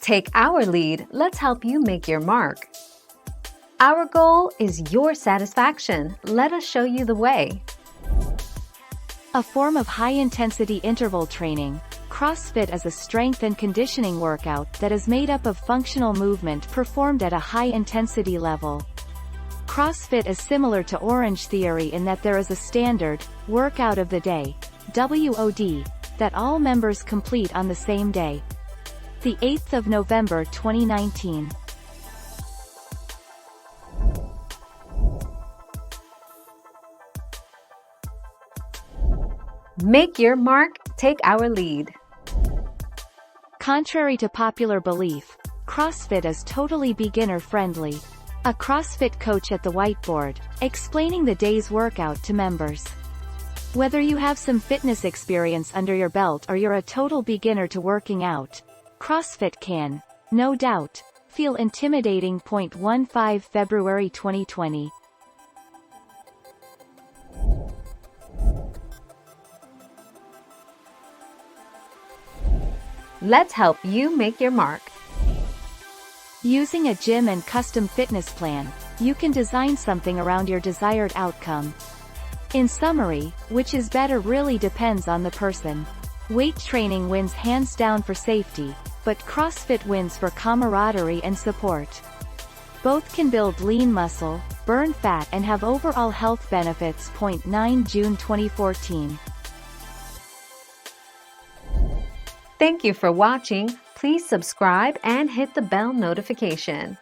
Take our lead, let's help you make your mark. Our goal is your satisfaction. Let us show you the way. A form of high-intensity interval training, CrossFit is a strength and conditioning workout that is made up of functional movement performed at a high-intensity level. CrossFit is similar to Orange Theory in that there is a standard, workout of the day, WOD, that all members complete on the same day. The 8th of November 2019. Make your mark, take our lead. Contrary to popular belief, CrossFit is totally beginner-friendly. A CrossFit coach at the whiteboard, explaining the day's workout to members. Whether you have some fitness experience under your belt or you're a total beginner to working out, CrossFit can, no doubt, feel intimidating. 15 February 2020. Let's help you make your mark. Using a gym and custom fitness plan, you can design something around your desired outcome. In summary, which is better really depends on the person. Weight training wins hands down for safety, but CrossFit wins for camaraderie and support. Both can build lean muscle, burn fat and have overall health benefits. 9 June 2014. Thank you for watching. Please subscribe and hit the bell notification.